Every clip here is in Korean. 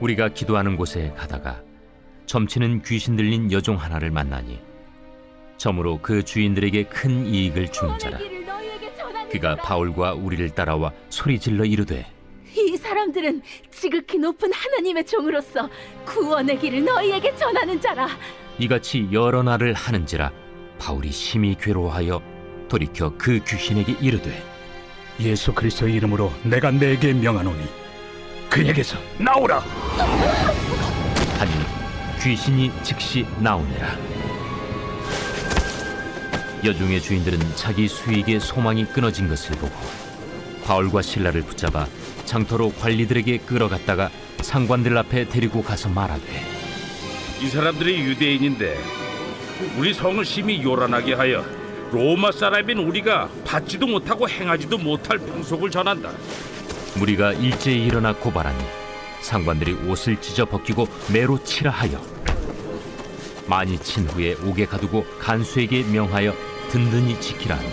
우리가 기도하는 곳에 가다가 점치는 귀신 들린 여종 하나를 만나니 점으로 그 주인들에게 큰 이익을 주는 자라. 그가 바울과 우리를 따라와 소리질러 이르되, 이 사람들은 지극히 높은 하나님의 종으로서 구원의 길을 너희에게 전하는 자라. 이같이 여러 날을 하는지라 바울이 심히 괴로워하여 돌이켜 그 귀신에게 이르되, 예수 그리스도의 이름으로 내가 네게 명하노니 그에게서 나오라. 하니 귀신이 즉시 나오니라. 여종의 주인들은 자기 수익의 소망이 끊어진 것을 보고 바울과 실라를 붙잡아 장터로 관리들에게 끌어갔다가 상관들 앞에 데리고 가서 말하되, 이 사람들이 유대인인데 우리 성을 심히 요란하게 하여 로마 사람인 우리가 받지도 못하고 행하지도 못할 풍속을 전한다. 무리가 일제히 일어나 고발하니 상관들이 옷을 찢어 벗기고 매로 치라 하여 많이 친 후에 옥에 가두고 간수에게 명하여 든든히 지키라 하니,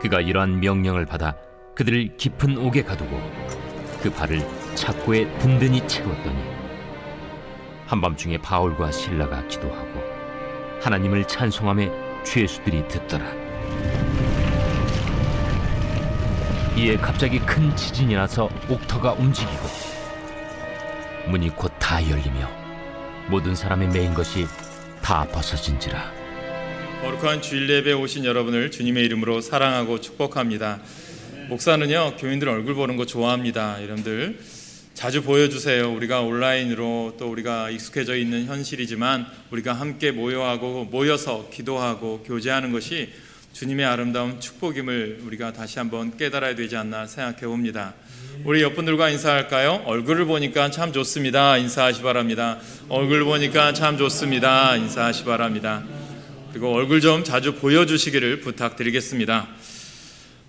그가 이러한 명령을 받아 그들을 깊은 옥에 가두고 그 발을 착고에 든든히 채웠더니 한밤중에 바울과 실라가 기도하고 하나님을 찬송하며 죄수들이 듣더라. 이에 갑자기 큰 지진이 나서 옥터가 움직이고 문이 곧 다 열리며 모든 사람이 매인 것이 다 벗어진지라. 거룩한 주일 예배에 오신 여러분을 주님의 이름으로 사랑하고 축복합니다. 목사는요, 교인들 얼굴 보는 거 좋아합니다. 여러분들 자주 보여주세요. 우리가 온라인으로 또 우리가 익숙해져 있는 현실이지만 우리가 함께 모여서 기도하고 교제하는 것이 주님의 아름다운 축복임을 우리가 다시 한번 깨달아야 되지 않나 생각해 봅니다. 우리 옆분들과 인사할까요? 얼굴을 보니까 참 좋습니다. 인사하시 바랍니다. 얼굴 보니까 참 좋습니다. 인사하시 바랍니다. 그리고 얼굴 좀 자주 보여주시기를 부탁드리겠습니다.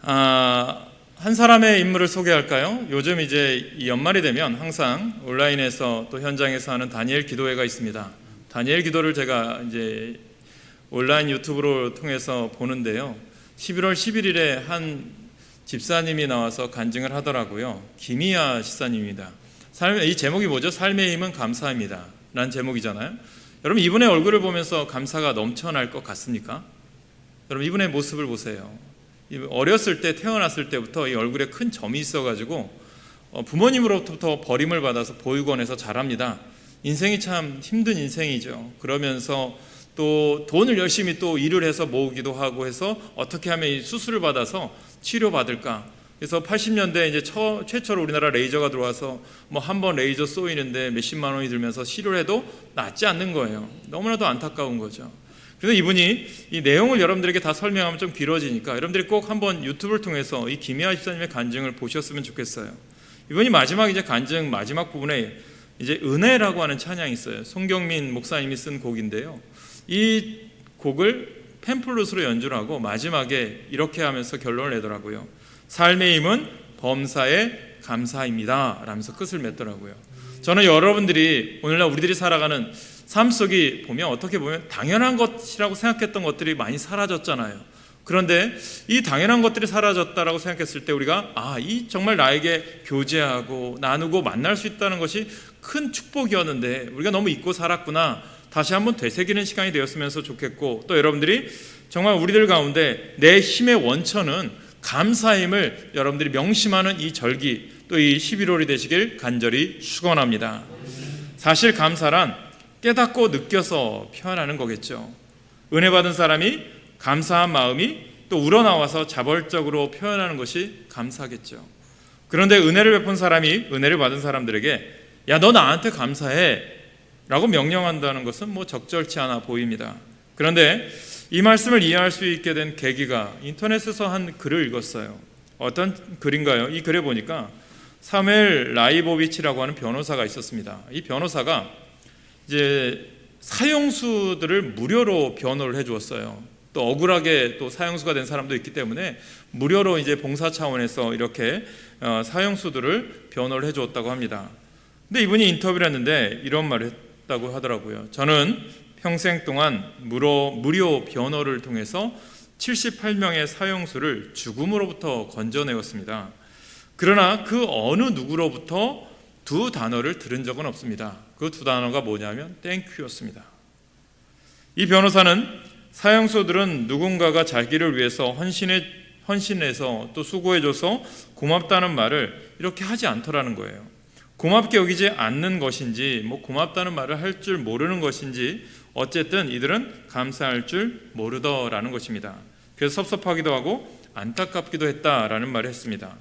한 사람의 인물을 소개할까요? 요즘 이제 연말이 되면 항상 온라인에서 또 현장에서 하는 다니엘 기도회가 있습니다. 다니엘 기도를 제가 이제 온라인 유튜브로 통해서 보는데요. 11월 11일에 한 집사님이 나와서 간증을 하더라고요. 김희아 집사님입니다. 이 제목이 뭐죠? 삶의 힘은 감사입니다 라는 제목이잖아요. 여러분, 이분의 얼굴을 보면서 감사가 넘쳐날 것 같습니까? 여러분, 이분의 모습을 보세요. 어렸을 때, 태어났을 때부터 이 얼굴에 큰 점이 있어가지고 부모님으로부터 버림을 받아서 보육원에서 자랍니다. 인생이 참 힘든 인생이죠. 그러면서 또 돈을 열심히 또 일을 해서 모으기도 하고 해서 어떻게 하면 이 수술을 받아서 치료받을까. 그래서 80년대 이제 최초로 우리나라 레이저가 들어와서 뭐 한 번 레이저 쏘이는데 몇십만 원이 들면서 치료를 해도 낫지 않는 거예요. 너무나도 안타까운 거죠. 그래서 이분이 이 내용을 여러분들에게 다 설명하면 좀 길어지니까 여러분들이 꼭 한번 유튜브를 통해서 이 김희아 집사님의 간증을 보셨으면 좋겠어요. 이분이 마지막 이제 간증 마지막 부분에 이제 은혜라고 하는 찬양이 있어요. 송경민 목사님이 쓴 곡인데요. 이 곡을 팸플룻으로 연주를 하고 마지막에 이렇게 하면서 결론을 내더라고요. 삶의 힘은 범사에 감사입니다 라면서 끝을 맺더라고요. 저는 여러분들이 오늘날 우리들이 살아가는 삶 속이 보면 어떻게 보면 당연한 것이라고 생각했던 것들이 많이 사라졌잖아요. 그런데 이 당연한 것들이 사라졌다라고 생각했을 때 우리가 이 정말 나에게 교제하고 나누고 만날 수 있다는 것이 큰 축복이었는데 우리가 너무 잊고 살았구나. 다시 한번 되새기는 시간이 되었으면 좋겠고, 또 여러분들이 정말 우리들 가운데 내 힘의 원천은 감사임을 여러분들이 명심하는 이 절기, 또 이 11월이 되시길 간절히 축원합니다. 사실 감사란 깨닫고 느껴서 표현하는 거겠죠. 은혜 받은 사람이 감사한 마음이 또 우러나와서 자발적으로 표현하는 것이 감사겠죠. 그런데 은혜를 베푼 사람이 은혜를 받은 사람들에게 야, 너 나한테 감사해 라고 명령한다는 것은 뭐 적절치 않아 보입니다. 그런데 이 말씀을 이해할 수 있게 된 계기가 인터넷에서 한 글을 읽었어요. 어떤 글인가요? 이 글에 보니까 사무엘 라이보비치라고 하는 변호사가 있었습니다. 이 변호사가 이제 사형수들을 무료로 변호를 해주었어요. 또 억울하게 또 사형수가 된 사람도 있기 때문에 무료로 이제 봉사 차원에서 이렇게 사형수들을 변호를 해주었다고 합니다. 근데 이분이 인터뷰를 했는데 이런 말을 했다고 하더라고요. 저는 평생 동안 무료 변호를 통해서 78명의 사형수를 죽음으로부터 건져내었습니다. 그러나 그 어느 누구로부터 두 단어를 들은 적은 없습니다. 그 두 단어가 뭐냐면 땡큐였습니다. 이 변호사는 사형수들은 누군가가 자기를 위해서 헌신해서 또 수고해줘서 고맙다는 말을 이렇게 하지 않더라는 거예요. 고맙게 여기지 않는 것인지 고맙다는 말을 할 줄 모르는 것인지 어쨌든 이들은 감사할 줄 모르더라는 것입니다. 그래서 섭섭하기도 하고 안타깝기도 했다라는 말을 했습니다.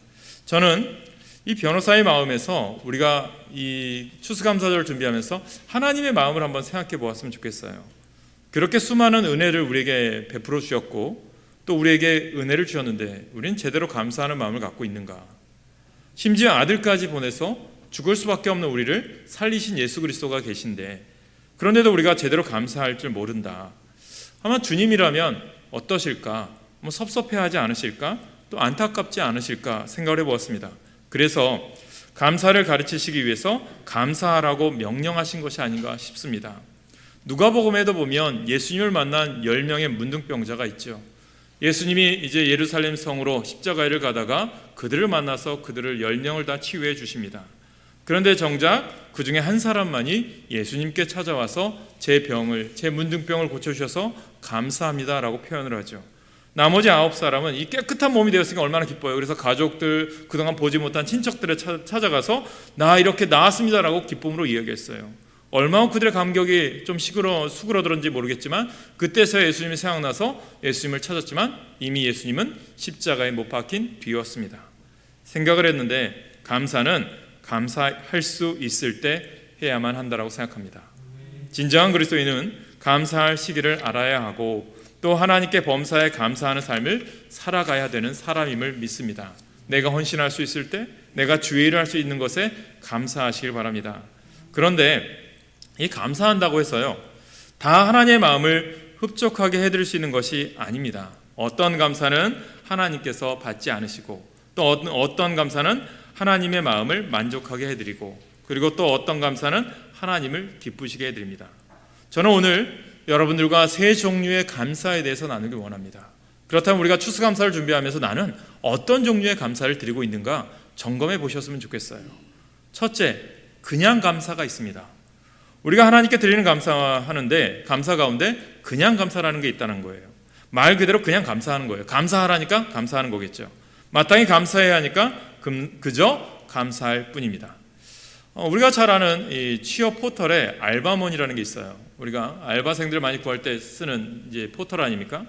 저는 이 변호사의 마음에서 우리가 이 추수감사절을 준비하면서 하나님의 마음을 한번 생각해 보았으면 좋겠어요. 그렇게 수많은 은혜를 우리에게 베풀어 주셨고 또 우리에게 은혜를 주셨는데 우리는 제대로 감사하는 마음을 갖고 있는가? 심지어 아들까지 보내서 죽을 수밖에 없는 우리를 살리신 예수 그리스도가 계신데 그런데도 우리가 제대로 감사할 줄 모른다. 아마 주님이라면 어떠실까? 섭섭해하지 않으실까? 또 안타깝지 않으실까 생각을 해보았습니다. 그래서 감사를 가르치시기 위해서 감사하라고 명령하신 것이 아닌가 싶습니다. 누가복음에도 보면 예수님을 만난 10명의 문둥병자가 있죠. 예수님이 이제 예루살렘 성으로 십자가를 가다가 그들을 만나서 그들을 10명을 다 치유해 주십니다. 그런데 정작 그 중에 한 사람만이 예수님께 찾아와서 제 문둥병을 고쳐주셔서 감사합니다라고 표현을 하죠. 나머지 9사람은 이 깨끗한 몸이 되었으니까 얼마나 기뻐요. 그래서 가족들, 그동안 보지 못한 친척들을 찾아가서 나 이렇게 나았습니다라고 기쁨으로 이야기했어요. 얼마나 그들의 감격이 좀 수그러들었는지 모르겠지만 그때서야 예수님이 생각나서 예수님을 찾았지만 이미 예수님은 십자가에 못 박힌 뒤였습니다. 생각을 했는데 감사는 감사할 수 있을 때 해야만 한다라고 생각합니다. 진정한 그리스도인은 감사할 시기를 알아야 하고 또 하나님께 범사에 감사하는 삶을 살아가야 되는 사람임을 믿습니다. 내가 헌신할 수 있을 때, 내가 주의 일을 할 수 있는 것에 감사하시길 바랍니다. 그런데 이 감사한다고 해서요, 다 하나님의 마음을 흡족하게 해드릴 수 있는 것이 아닙니다. 어떤 감사는 하나님께서 받지 않으시고 또 어떤 감사는 하나님의 마음을 만족하게 해드리고 그리고 또 어떤 감사는 하나님을 기쁘시게 해드립니다. 저는 오늘 여러분들과 세 종류의 감사에 대해서 나누길 원합니다. 그렇다면 우리가 추수감사를 준비하면서 나는 어떤 종류의 감사를 드리고 있는가 점검해 보셨으면 좋겠어요. 첫째, 그냥 감사가 있습니다. 우리가 하나님께 드리는 감사하는데 감사 가운데 그냥 감사라는 게 있다는 거예요. 말 그대로 그냥 감사하는 거예요. 감사하라니까 감사하는 거겠죠. 마땅히 감사해야 하니까 그저 감사할 뿐입니다. 우리가 잘 아는 이 취업 포털에 알바몬이라는 게 있어요. 우리가 알바생들 많이 구할 때 쓰는 이제 포털 아닙니까?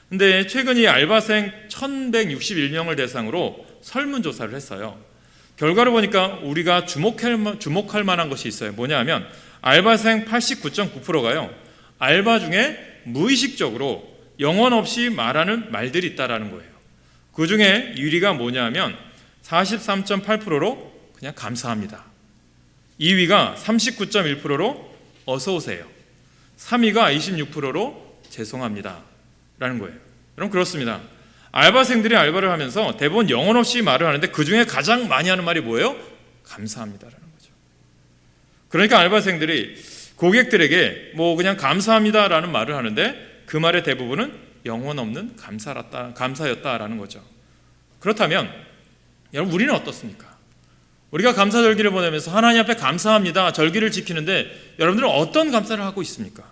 근데 최근 이 알바생 1161명을 대상으로 설문조사를 했어요. 결과를 보니까 우리가 주목할 만한 것이 있어요. 뭐냐 하면 알바생 89.9%가요. 알바 중에 무의식적으로 영혼 없이 말하는 말들이 있다라는 거예요. 그 중에 1위가 뭐냐 하면 43.8%로 그냥 감사합니다. 2위가 39.1%로 어서 오세요. 3위가 26%로 죄송합니다 라는 거예요. 여러분 그렇습니다. 알바생들이 알바를 하면서 대부분 영혼 없이 말을 하는데 그 중에 가장 많이 하는 말이 뭐예요? 감사합니다라는 거죠. 그러니까 알바생들이 고객들에게 그냥 감사합니다라는 말을 하는데 그 말의 대부분은 영혼 없는 감사였다라는 거죠. 그렇다면 여러분 우리는 어떻습니까? 우리가 감사절기를 보내면서 하나님 앞에 감사합니다 절기를 지키는데 여러분들은 어떤 감사를 하고 있습니까?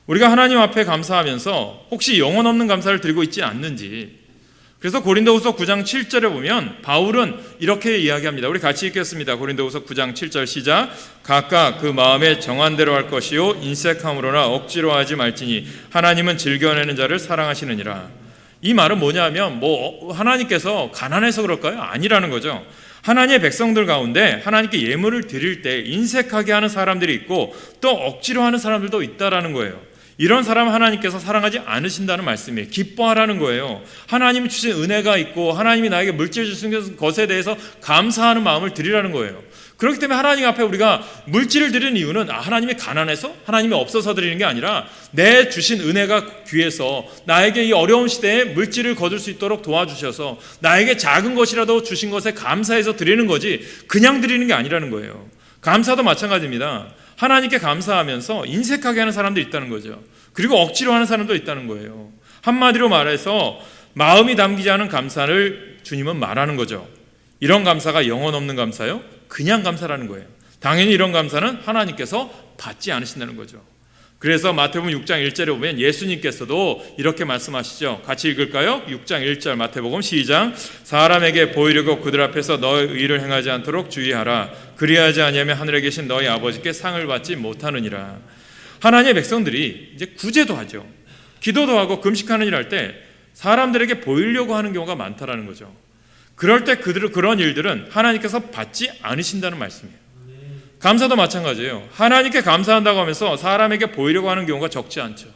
우리가 하나님 앞에 감사하면서 혹시 영혼 없는 감사를 드리고 있지 않는지. 그래서 고린도후서 9장 7절에 보면 바울은 이렇게 이야기합니다. 우리 같이 읽겠습니다. 고린도후서 9장 7절 시작. 각각 그 마음에 정한 대로 할 것이요 인색함으로나 억지로 하지 말지니 하나님은 즐겨내는 자를 사랑하시느니라. 이 말은 뭐냐면 하나님께서 가난해서 그럴까요? 아니라는 거죠. 하나님의 백성들 가운데 하나님께 예물을 드릴 때 인색하게 하는 사람들이 있고 또 억지로 하는 사람들도 있다라는 거예요. 이런 사람 하나님께서 사랑하지 않으신다는 말씀이에요. 기뻐하라는 거예요. 하나님이 주신 은혜가 있고 하나님이 나에게 물질 주신 것에 대해서 감사하는 마음을 드리라는 거예요. 그렇기 때문에 하나님 앞에 우리가 물질을 드리는 이유는 하나님이 가난해서 하나님이 없어서 드리는 게 아니라 내 주신 은혜가 귀해서 나에게 이 어려운 시대에 물질을 거둘 수 있도록 도와주셔서 나에게 작은 것이라도 주신 것에 감사해서 드리는 거지 그냥 드리는 게 아니라는 거예요. 감사도 마찬가지입니다. 하나님께 감사하면서 인색하게 하는 사람도 있다는 거죠. 그리고 억지로 하는 사람도 있다는 거예요. 한마디로 말해서 마음이 담기지 않은 감사를 주님은 말하는 거죠. 이런 감사가 영혼 없는 감사요? 그냥 감사라는 거예요. 당연히 이런 감사는 하나님께서 받지 않으신다는 거죠. 그래서 마태복음 6장 1절에 보면 예수님께서도 이렇게 말씀하시죠. 같이 읽을까요? 6장 1절 마태복음 시작. 사람에게 보이려고 그들 앞에서 너의 의를 행하지 않도록 주의하라. 그리하지 아니하면 하늘에 계신 너희 아버지께 상을 받지 못하느니라. 하나님의 백성들이 이제 구제도 하죠. 기도도 하고 금식하는 일 할 때 사람들에게 보이려고 하는 경우가 많다라는 거죠. 그럴 때 그런 일들은 하나님께서 받지 않으신다는 말씀이에요. 감사도 마찬가지예요. 하나님께 감사한다고 하면서 사람에게 보이려고 하는 경우가 적지 않죠.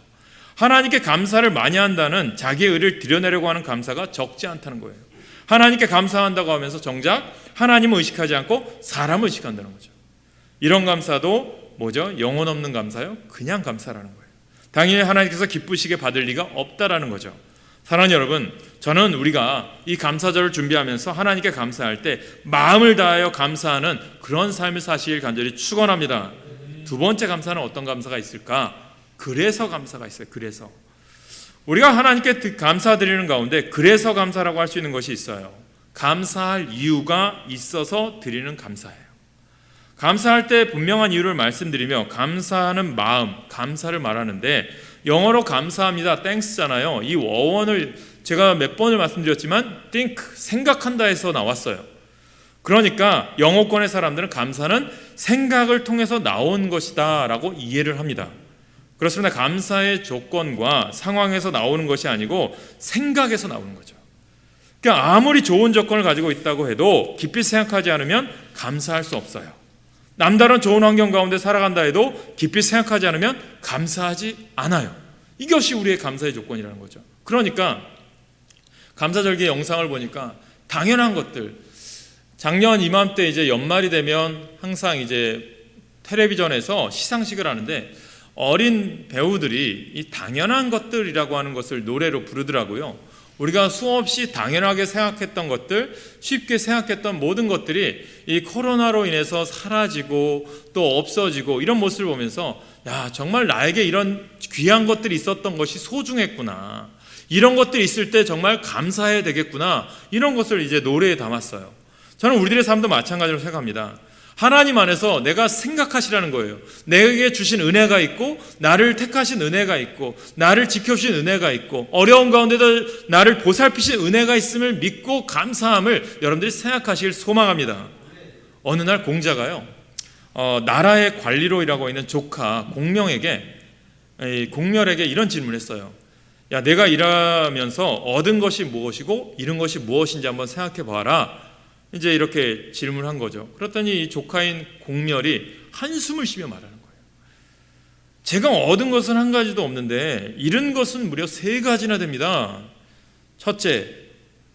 하나님께 감사를 많이 한다는 자기의 의를 드러내려고 하는 감사가 적지 않다는 거예요. 하나님께 감사한다고 하면서 정작 하나님을 의식하지 않고 사람을 의식한다는 거죠. 이런 감사도 뭐죠? 영혼 없는 감사요? 그냥 감사라는 거예요. 당연히 하나님께서 기쁘시게 받을 리가 없다라는 거죠. 사랑하는 여러분, 저는 우리가 이 감사절을 준비하면서 하나님께 감사할 때 마음을 다하여 감사하는 그런 삶을 사시길 간절히 축원합니다. 두 번째 감사는 어떤 감사가 있을까? 그래서 감사가 있어요. 그래서 우리가 하나님께 감사드리는 가운데 그래서 감사라고 할 수 있는 것이 있어요. 감사할 이유가 있어서 드리는 감사예요. 감사할 때 분명한 이유를 말씀드리며 감사하는 마음, 감사를 말하는데 영어로 감사합니다, thanks잖아요. 이 어원을 제가 몇 번을 말씀드렸지만 think, 생각한다에서 나왔어요. 그러니까 영어권의 사람들은 감사는 생각을 통해서 나온 것이다 라고 이해를 합니다. 그렇습니다. 감사의 조건과 상황에서 나오는 것이 아니고 생각에서 나오는 거죠. 그러니까 아무리 좋은 조건을 가지고 있다고 해도 깊이 생각하지 않으면 감사할 수 없어요. 남다른 좋은 환경 가운데 살아간다 해도 깊이 생각하지 않으면 감사하지 않아요. 이것이 우리의 감사의 조건이라는 거죠. 그러니까 감사절기 영상을 보니까 당연한 것들, 작년 이맘때 이제 연말이 되면 항상 이제 텔레비전에서 시상식을 하는데 어린 배우들이 이 당연한 것들이라고 하는 것을 노래로 부르더라고요. 우리가 수없이 당연하게 생각했던 것들, 쉽게 생각했던 모든 것들이 이 코로나로 인해서 사라지고 또 없어지고 이런 모습을 보면서 야, 정말 나에게 이런 귀한 것들이 있었던 것이 소중했구나. 이런 것들이 있을 때 정말 감사해야 되겠구나. 이런 것을 이제 노래에 담았어요. 저는 우리들의 삶도 마찬가지로 생각합니다. 하나님 안에서 내가 생각하시라는 거예요. 내게 주신 은혜가 있고 나를 택하신 은혜가 있고 나를 지켜주신 은혜가 있고 어려운 가운데도 나를 보살피신 은혜가 있음을 믿고 감사함을 여러분들이 생각하시길 소망합니다. 어느 날 공자가요, 나라의 관리로 일하고 있는 조카 공명에게 이런 질문을 했어요. 야, 내가 일하면서 얻은 것이 무엇이고 잃은 것이 무엇인지 한번 생각해 봐라. 이제 이렇게 질문한 거죠. 그랬더니 이 조카인 공멸이 한숨을 쉬며 말하는 거예요. 제가 얻은 것은 한 가지도 없는데 잃은 것은 무려 3가지나 됩니다. 첫째,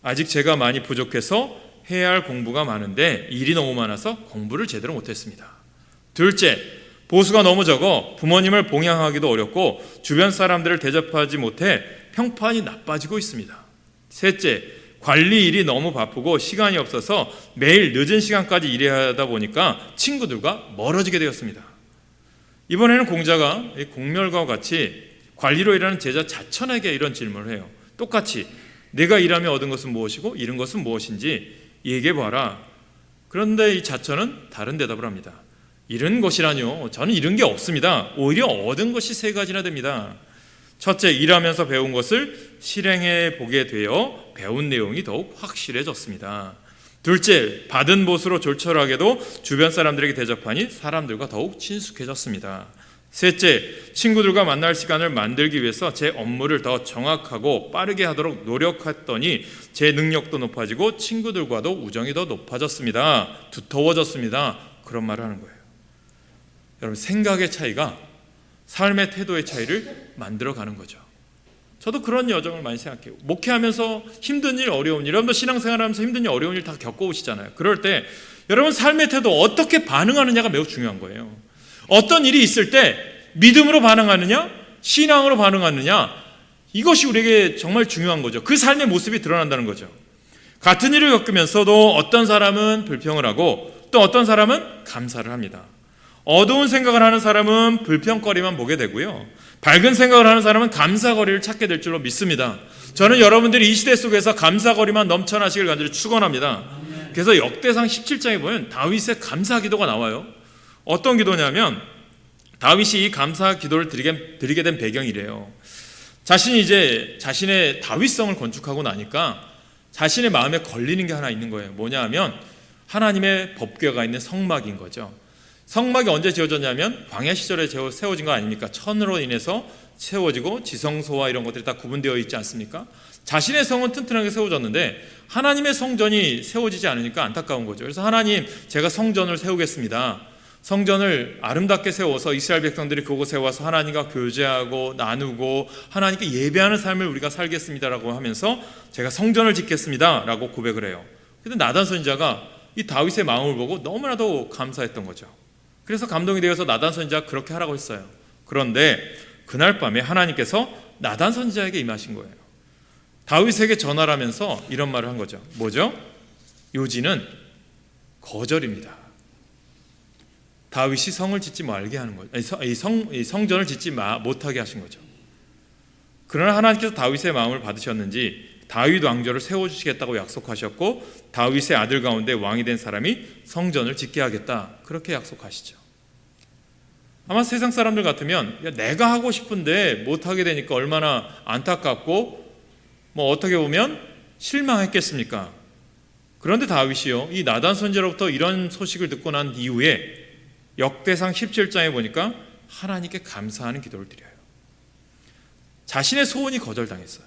아직 제가 많이 부족해서 해야 할 공부가 많은데 일이 너무 많아서 공부를 제대로 못했습니다. 둘째, 보수가 너무 적어 부모님을 봉양하기도 어렵고 주변 사람들을 대접하지 못해 평판이 나빠지고 있습니다. 셋째, 관리 일이 너무 바쁘고 시간이 없어서 매일 늦은 시간까지 일해야 하다 보니까 친구들과 멀어지게 되었습니다. 이번에는 공자가 공멸과 같이 관리로 일하는 제자 자천에게 이런 질문을 해요. 똑같이 내가 일하며 얻은 것은 무엇이고 잃은 것은 무엇인지 얘기해봐라. 그런데 이 자천은 다른 대답을 합니다. 잃은 것이라뇨. 저는 잃은 게 없습니다. 오히려 얻은 것이 3가지나 됩니다. 첫째, 일하면서 배운 것을 실행해 보게 되어 배운 내용이 더욱 확실해졌습니다. 둘째, 받은 보수로 졸철하게도 주변 사람들에게 대접하니 사람들과 더욱 친숙해졌습니다. 셋째, 친구들과 만날 시간을 만들기 위해서 제 업무를 더 정확하고 빠르게 하도록 노력했더니 제 능력도 높아지고 친구들과도 우정이 더 높아졌습니다. 두터워졌습니다. 그런 말을 하는 거예요. 여러분, 생각의 차이가 삶의 태도의 차이를 만들어가는 거죠. 저도 그런 여정을 많이 생각해요. 목회하면서 힘든 일, 어려운 일, 여러분도 신앙생활하면서 힘든 일, 어려운 일 다 겪어오시잖아요. 그럴 때 여러분 삶의 태도 어떻게 반응하느냐가 매우 중요한 거예요. 어떤 일이 있을 때 믿음으로 반응하느냐, 신앙으로 반응하느냐, 이것이 우리에게 정말 중요한 거죠. 그 삶의 모습이 드러난다는 거죠. 같은 일을 겪으면서도 어떤 사람은 불평을 하고 또 어떤 사람은 감사를 합니다. 어두운 생각을 하는 사람은 불평거리만 보게 되고요, 밝은 생각을 하는 사람은 감사거리를 찾게 될 줄로 믿습니다. 저는 여러분들이 이 시대 속에서 감사거리만 넘쳐나시길 간절히 축원합니다. 그래서 역대상 17장에 보면 다윗의 감사 기도가 나와요. 어떤 기도냐면 다윗이 이 감사 기도를 드리게 된 배경이래요. 자신이 이제 자신의 다윗성을 건축하고 나니까 자신의 마음에 걸리는 게 하나 있는 거예요. 뭐냐 하면 하나님의 법궤가 있는 성막인 거죠. 성막이 언제 지어졌냐면 광야 시절에 세워진 거 아닙니까? 천으로 인해서 세워지고 지성소와 이런 것들이 다 구분되어 있지 않습니까? 자신의 성은 튼튼하게 세워졌는데 하나님의 성전이 세워지지 않으니까 안타까운 거죠. 그래서 하나님, 제가 성전을 세우겠습니다. 성전을 아름답게 세워서 이스라엘 백성들이 그곳에 와서 하나님과 교제하고 나누고 하나님께 예배하는 삶을 우리가 살겠습니다라고 하면서 제가 성전을 짓겠습니다라고 고백을 해요. 근데 나단 선지자가 이 다윗의 마음을 보고 너무나도 감사했던 거죠. 그래서 감동이 되어서 나단 선지자가 그렇게 하라고 했어요. 그런데 그날 밤에 하나님께서 나단 선지자에게 임하신 거예요. 다윗에게 전화를 하면서 이런 말을 한 거죠. 뭐죠? 요지는 거절입니다. 다윗이 성을 짓지 말게 하는 거죠. 성전을 짓지 못하게 하신 거죠. 그러나 하나님께서 다윗의 마음을 받으셨는지 다윗 왕조를 세워주시겠다고 약속하셨고 다윗의 아들 가운데 왕이 된 사람이 성전을 짓게 하겠다, 그렇게 약속하시죠. 아마 세상 사람들 같으면 내가 하고 싶은데 못하게 되니까 얼마나 안타깝고 어떻게 보면 실망했겠습니까? 그런데 다윗이요, 이 나단 선지자로부터 이런 소식을 듣고 난 이후에 역대상 17장에 보니까 하나님께 감사하는 기도를 드려요. 자신의 소원이 거절당했어요.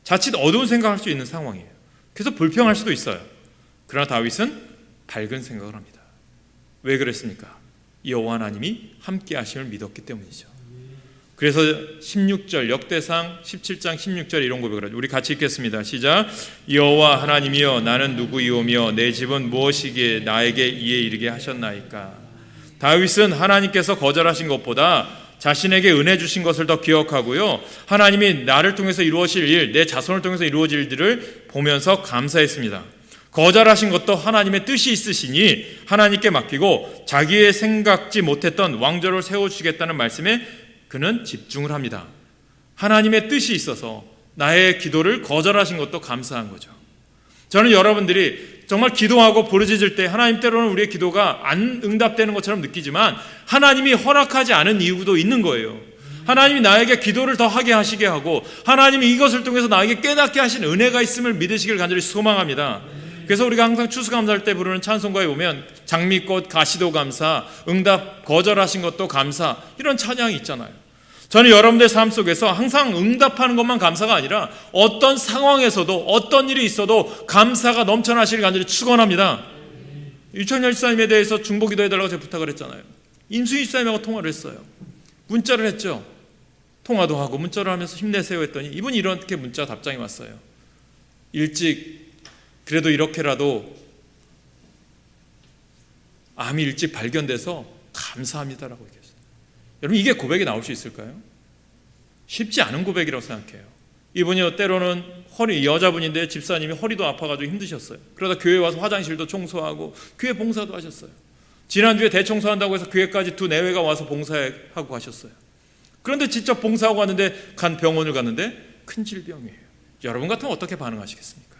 자칫 어두운 생각할 수 있는 상황이에요. 그래서 불평할 수도 있어요. 그러나 다윗은 밝은 생각을 합니다. 왜 그랬습니까? 여호와 하나님이 함께 하심을 믿었기 때문이죠. 그래서 16절, 역대상 17장 16절 이런 고백을 하죠. 우리 같이 읽겠습니다. 시작. 여호와 하나님이여, 나는 누구이오며 내 집은 무엇이기에 나에게 이에 이르게 하셨나이까. 다윗은 하나님께서 거절하신 것보다 자신에게 은혜 주신 것을 더 기억하고요, 하나님이 나를 통해서 이루어질 일, 내 자손을 통해서 이루어질 일들을 보면서 감사했습니다. 거절하신 것도 하나님의 뜻이 있으시니 하나님께 맡기고 자기의 생각지 못했던 왕조를 세워주시겠다는 말씀에 그는 집중을 합니다. 하나님의 뜻이 있어서 나의 기도를 거절하신 것도 감사한 거죠. 저는 여러분들이 정말 기도하고 부르짖을 때 하나님 때로는 우리의 기도가 안 응답되는 것처럼 느끼지만 하나님이 허락하지 않은 이유도 있는 거예요. 하나님이 나에게 기도를 더 하게 하시게 하고 하나님이 이것을 통해서 나에게 깨닫게 하신 은혜가 있음을 믿으시길 간절히 소망합니다. 그래서 우리가 항상 추수감사할 때 부르는 찬송가에 보면 장미꽃 가시도 감사, 응답 거절하신 것도 감사, 이런 찬양이 있잖아요. 저는 여러분들의 삶 속에서 항상 응답하는 것만 감사가 아니라 어떤 상황에서도 어떤 일이 있어도 감사가 넘쳐나시길 간절히 축원합니다. 유천열 집사님에 대해서 중보기도 해달라고 제가 부탁을 했잖아요. 임수희 집사님하고 통화를 했어요. 문자를 했죠. 통화도 하고 문자를 하면서 힘내세요 했더니 이분이 이렇게 문자 답장이 왔어요. 일찍, 그래도 이렇게라도 암이 일찍 발견돼서 감사합니다라고 얘기했어요. 여러분, 이게 고백이 나올 수 있을까요? 쉽지 않은 고백이라고 생각해요. 이분이 때로는 여자분인데 집사님이 허리도 아파가지고 힘드셨어요. 그러다 교회에 와서 화장실도 청소하고 교회 봉사도 하셨어요. 지난주에 대청소한다고 해서 교회까지 2-4회가 와서 봉사하고 가셨어요. 그런데 직접 봉사하고 왔는데 병원을 갔는데 큰 질병이에요. 여러분 같으면 어떻게 반응하시겠습니까?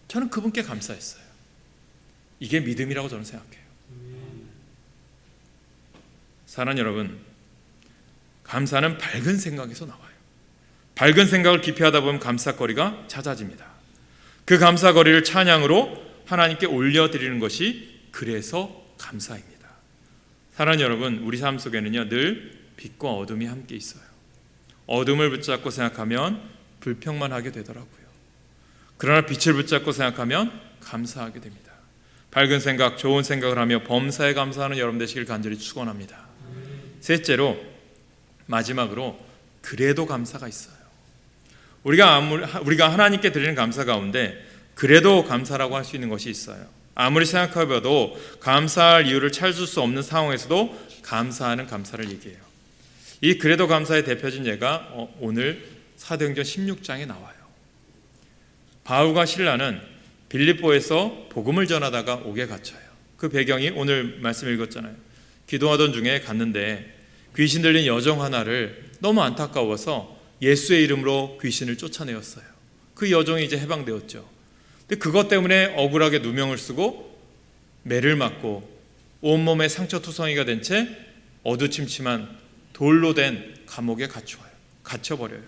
저는 그분께 감사했어요. 이게 믿음이라고 저는 생각해요. 사랑하는 여러분, 감사는 밝은 생각에서 나와요. 밝은 생각을 깊이 하다 보면 감사거리가 찾아집니다. 그 감사거리를 찬양으로 하나님께 올려드리는 것이 그래서 감사입니다. 사랑하는 여러분, 우리 삶 속에는요 늘 빛과 어둠이 함께 있어요. 어둠을 붙잡고 생각하면 불평만 하게 되더라고요. 그러나 빛을 붙잡고 생각하면 감사하게 됩니다. 밝은 생각, 좋은 생각을 하며 범사에 감사하는 여러분 되시길 간절히 축원합니다. 셋째로, 마지막으로 그래도 감사가 있어요. 우리가 하나님께 드리는 감사 가운데 그래도 감사라고 할 수 있는 것이 있어요. 아무리 생각해봐도 감사할 이유를 찾을 수 없는 상황에서도 감사하는 감사를 얘기해요. 이 그래도 감사의 대표적인 예가 오늘 사도행전 16장에 나와요. 바울과 실라는 빌립보에서 복음을 전하다가 옥에 갇혀요. 그 배경이 오늘 말씀 읽었잖아요. 기도하던 중에 갔는데 귀신 들린 여종 하나를 너무 안타까워서 예수의 이름으로 귀신을 쫓아내었어요. 그 여종이 이제 해방되었죠. 근데 그것 때문에 억울하게 누명을 쓰고 매를 맞고 온몸에 상처투성이가 된 채 어두침침한 돌로 된 감옥에 갇혀버려요.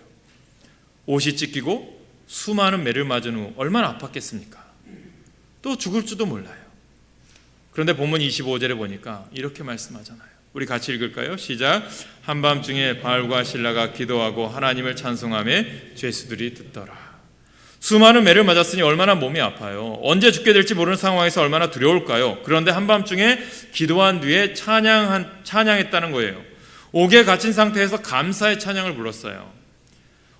옷이 찢기고 수많은 매를 맞은 후 얼마나 아팠겠습니까? 또 죽을지도 몰라요. 그런데 본문 25절에 보니까 이렇게 말씀하잖아요. 우리 같이 읽을까요? 시작. 한밤중에 바울과 실라가 기도하고 하나님을 찬송하며 죄수들이 듣더라. 수많은 매를 맞았으니 얼마나 몸이 아파요. 언제 죽게 될지 모르는 상황에서 얼마나 두려울까요? 그런데 한밤중에 기도한 뒤에 찬양했다는 거예요. 옥에 갇힌 상태에서 감사의 찬양을 불렀어요.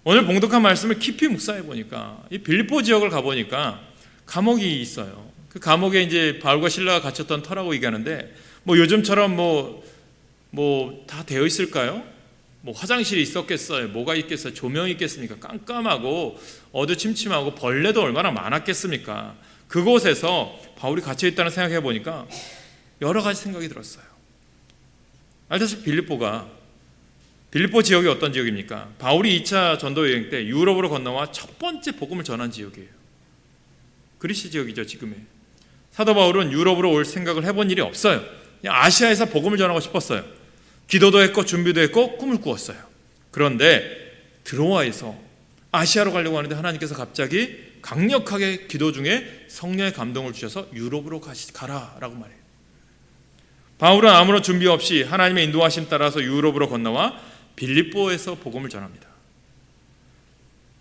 오늘 봉독한 말씀을 깊이 묵상해 보니까 이 빌립보 지역을 가보니까 감옥이 있어요. 그 감옥에 이제 바울과 실라가 갇혔던 터라고 얘기하는데 뭐 요즘처럼 뭐 다 되어 있을까요? 뭐 화장실이 있었겠어요? 뭐가 있겠어요? 조명이 있겠습니까? 깜깜하고 어두침침하고 벌레도 얼마나 많았겠습니까? 그곳에서 바울이 갇혀 있다는 생각해 보니까 여러 가지 생각이 들었어요. 알다시피 빌립보 지역이 어떤 지역입니까? 바울이 2차 전도 여행 때 유럽으로 건너와 첫 번째 복음을 전한 지역이에요. 그리스 지역이죠, 지금의. 사도 바울은 유럽으로 올 생각을 해본 일이 없어요. 그냥 아시아에서 복음을 전하고 싶었어요. 기도도 했고 준비도 했고 꿈을 꾸었어요. 그런데 드로아에서 아시아로 가려고 하는데 하나님께서 갑자기 강력하게 기도 중에 성령의 감동을 주셔서 유럽으로 가라라고 말해요. 바울은 아무런 준비 없이 하나님의 인도하심 따라서 유럽으로 건너와 빌립보에서 복음을 전합니다.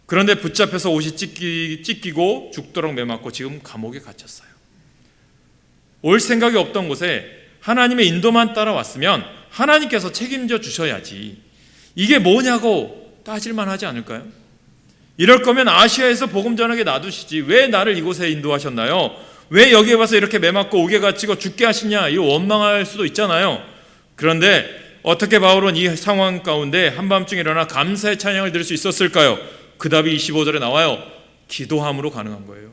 그런데 붙잡혀서 옷이 찢기고 죽도록 매맞고 지금 감옥에 갇혔어요. 올 생각이 없던 곳에 하나님의 인도만 따라왔으면 하나님께서 책임져 주셔야지 이게 뭐냐고 따질만 하지 않을까요? 이럴 거면 아시아에서 복음 전하게 놔두시지 왜 나를 이곳에 인도하셨나요? 왜 여기에 와서 이렇게 매맞고 옥에 갇히고 죽게 하시냐, 이거 원망할 수도 있잖아요. 그런데 어떻게 바울은 이 상황 가운데 한밤중에 일어나 감사의 찬양을 드릴 수 있었을까요? 그 답이 25절에 나와요. 기도함으로 가능한 거예요.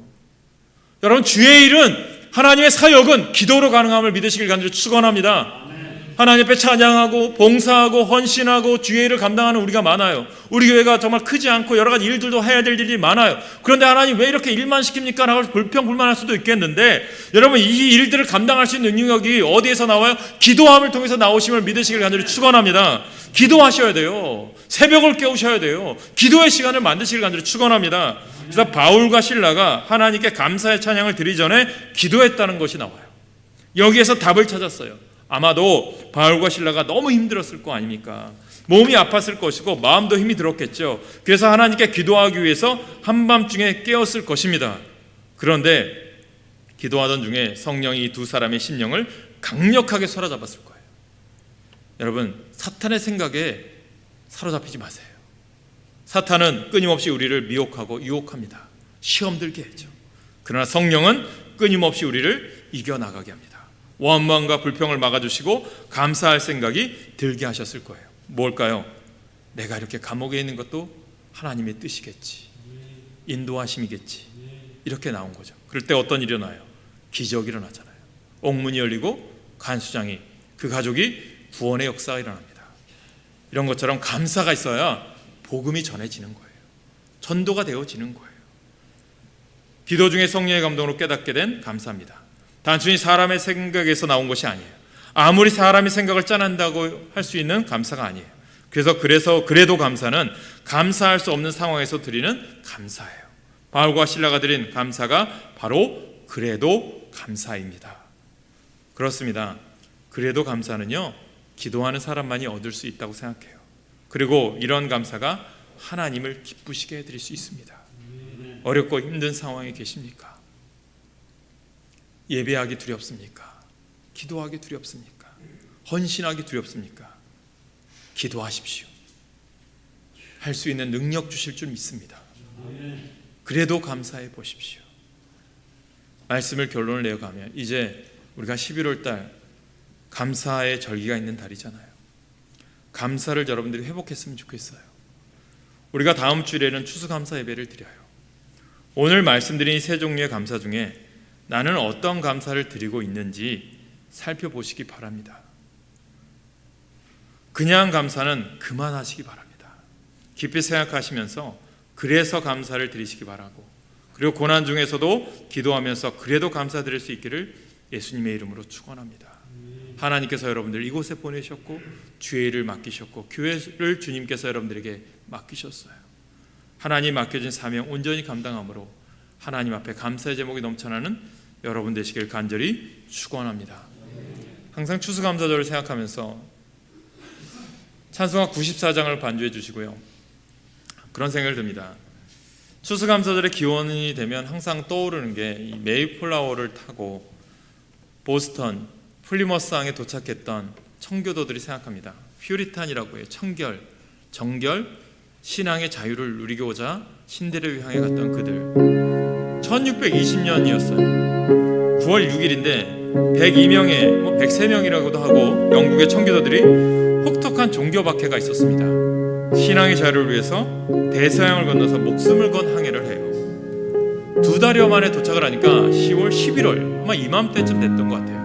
여러분, 주의 일은, 하나님의 사역은 기도로 가능함을 믿으시길 간절히 축원합니다. 하나님 앞에 찬양하고 봉사하고 헌신하고 주의 일을 감당하는 우리가 많아요. 우리 교회가 정말 크지 않고 여러 가지 일들도 해야 될 일이 많아요. 그런데 하나님 왜 이렇게 일만 시킵니까? 라고 불평불만할 수도 있겠는데, 여러분, 이 일들을 감당할 수 있는 능력이 어디에서 나와요? 기도함을 통해서 나오심을 믿으시길 간절히 축원합니다. 기도하셔야 돼요. 새벽을 깨우셔야 돼요. 기도의 시간을 만드시길 간절히 축원합니다. 그래서 바울과 실라가 하나님께 감사의 찬양을 드리기 전에 기도했다는 것이 나와요. 여기에서 답을 찾았어요. 아마도 바울과 실라가 너무 힘들었을 거 아닙니까? 몸이 아팠을 것이고 마음도 힘이 들었겠죠. 그래서 하나님께 기도하기 위해서 한밤중에 깨었을 것입니다. 그런데 기도하던 중에 성령이 이 두 사람의 심령을 강력하게 사로잡았을 거예요. 여러분, 사탄의 생각에 사로잡히지 마세요. 사탄은 끊임없이 우리를 미혹하고 유혹합니다. 시험 들게 하죠. 그러나 성령은 끊임없이 우리를 이겨나가게 합니다. 원망과 불평을 막아주시고 감사할 생각이 들게 하셨을 거예요. 뭘까요? 내가 이렇게 감옥에 있는 것도 하나님의 뜻이겠지, 인도하심이겠지, 이렇게 나온 거죠. 그럴 때 어떤 일이 일어나요? 기적이 일어나잖아요. 옥문이 열리고 간수장이, 그 가족이 구원의 역사가 일어납니다. 이런 것처럼 감사가 있어야 복음이 전해지는 거예요. 전도가 되어지는 거예요. 기도 중에 성령의 감동으로 깨닫게 된 감사입니다. 단순히 사람의 생각에서 나온 것이 아니에요. 아무리 사람이 생각을 짜낸다고 할 수 있는 감사가 아니에요. 그래서 그래도 감사는 감사할 수 없는 상황에서 드리는 감사예요. 바울과 실라가 드린 감사가 바로 그래도 감사입니다. 그렇습니다. 그래도 감사는요, 기도하는 사람만이 얻을 수 있다고 생각해요. 그리고 이런 감사가 하나님을 기쁘시게 해드릴 수 있습니다. 어렵고 힘든 상황에 계십니까? 예배하기 두렵습니까? 기도하기 두렵습니까? 헌신하기 두렵습니까? 기도하십시오. 할 수 있는 능력 주실 줄 믿습니다. 그래도 감사해 보십시오. 말씀을 결론을 내어가면 이제 우리가 11월 달 감사의 절기가 있는 달이잖아요. 감사를 여러분들이 회복했으면 좋겠어요. 우리가 다음 주일에는 추수감사 예배를 드려요. 오늘 말씀드린 세 종류의 감사 중에 나는 어떤 감사를 드리고 있는지 살펴보시기 바랍니다. 그냥 감사는 그만하시기 바랍니다. 깊이 생각하시면서 그래서 감사를 드리시기 바라고, 그리고 고난 중에서도 기도하면서 그래도 감사드릴 수 있기를 예수님의 이름으로 축원합니다. 하나님께서 여러분들 이곳에 보내셨고 주의 일을 맡기셨고 교회를 주님께서 여러분들에게 맡기셨어요. 하나님 맡겨진 사명 온전히 감당함으로 하나님 앞에 감사의 제목이 넘쳐나는 여러분 되시길 간절히 축원합니다. 항상 추수감사절을 생각하면서 찬송가 94장을 반주해 주시고요. 그런 생각을 듭니다. 추수감사절의 기원이 되면 항상 떠오르는 게 이 메이플라워를 타고 보스턴 플리머스항에 도착했던 청교도들이 생각합니다. 퓨리탄이라고 해요. 청결, 정결, 신앙의 자유를 누리고자 신대를 향해 갔던 그들. 1620년이었어요. 9월 6일인데 102명의 103명이라고도 하고 영국의 청교도들이 혹독한 종교 박해가 있었습니다. 신앙의 자유를 위해서 대서양을 건너서 목숨을 건 항해를 해요. 2달여 만에 도착을 하니까 10월, 11월 아마 이맘때쯤 됐던 것 같아요.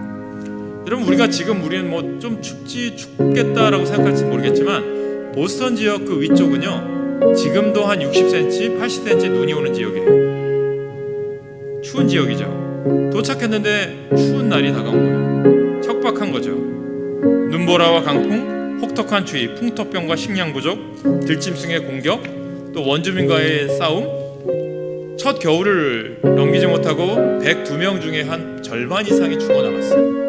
여러분 우리가 지금 우리는 뭐 좀 춥겠다라고 생각할지 모르겠지만 보스턴 지역 그 위쪽은요 지금도 한 60cm, 80cm 눈이 오는 지역이에요. 추운 지역이죠. 도착했는데 추운 날이 다가온 거예요. 척박한 거죠. 눈보라와 강풍, 혹독한 추위, 풍토병과 식량 부족, 들짐승의 공격, 또 원주민과의 싸움. 첫 겨울을 넘기지 못하고 102명 중에 한 절반 이상이 죽어나갔어요.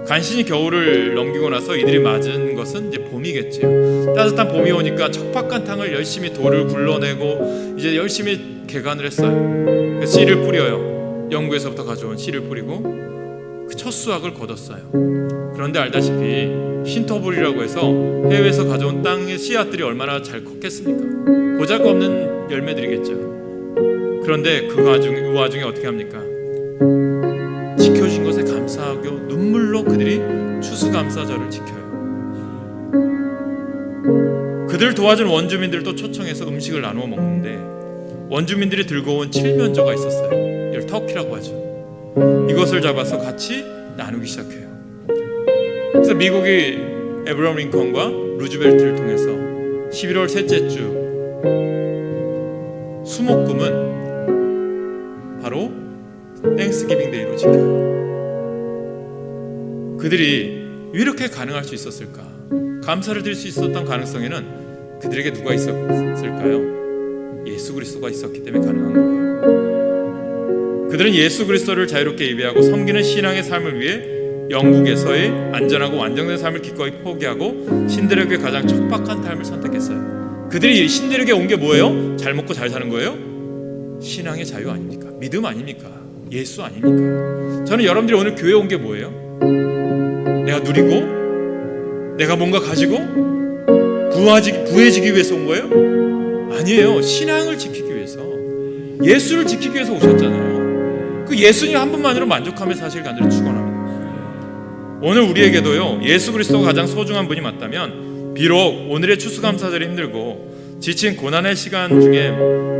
간신히 겨울을 넘기고 나서 이들이 맞은 것은 이제 봄이겠죠. 따뜻한 봄이 오니까 척박한 땅을 열심히 돌을 굴러내고 이제 열심히 개간을 했어요. 씨를 뿌려요. 영국에서부터 가져온 씨를 뿌리고 그 첫 수확을 거뒀어요. 그런데 알다시피 흰토불이라고 해서 해외에서 가져온 땅의 씨앗들이 얼마나 잘 컸겠습니까? 보잘것없는 열매들이겠죠. 그런데 그 와중에 어떻게 합니까? 지켜준 것에 감사하고 눈물로 그들이 추수감사절을 지켜요. 그들 도와준 원주민들도 초청해서 음식을 나누어 먹는데 원주민들이 들고 온 칠면조가 있었어요. 이걸 터키라고 하죠. 이것을 잡아서 같이 나누기 시작해요. 그래서 미국이 에브라함 링컨과 루즈벨트를 통해서 11월 셋째 주 수목금은 바로 땡스기빙 데이로 지켜요. 그들이 왜 이렇게 가능할 수 있었을까? 감사를 드릴 수 있었던 가능성에는 그들에게 누가 있었을까요? 예수 그리스도가 있었기 때문에 가능한 거예요. 그들은 예수 그리스도를 자유롭게 예배하고 섬기는 신앙의 삶을 위해 영국에서의 안전하고 완전된 삶을 기꺼이 포기하고 신들에게 가장 척박한 삶을 선택했어요. 그들이 신들에게 온 게 뭐예요? 잘 먹고 잘 사는 거예요? 신앙의 자유 아닙니까? 믿음 아닙니까? 예수 아닙니까? 저는 여러분들이 오늘 교회에 온 게 뭐예요? 내가 누리고 내가 뭔가 가지고 부해지기 위해서 온 거예요? 아니에요. 신앙을 지키기 위해서, 예수를 지키기 위해서 오셨잖아요. 그 예수님 한 분만으로 만족하며 사실 간절히 축원합니다. 오늘 우리에게도요 예수 그리스도가 가장 소중한 분이 맞다면 비록 오늘의 추수감사절이 힘들고 지친 고난의 시간 중에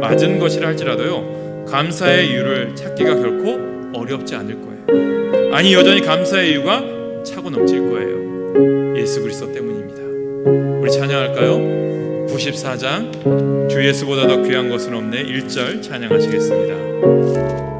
맞은 것이라 할지라도요 감사의 이유를 찾기가 결코 어렵지 않을 거예요. 아니 여전히 감사의 이유가 차고 넘칠 거예요. 예수 그리스도 때문입니다. 우리 찬양할까요? 94장 주 예수보다 더 귀한 것은 없네 1절 찬양하시겠습니다.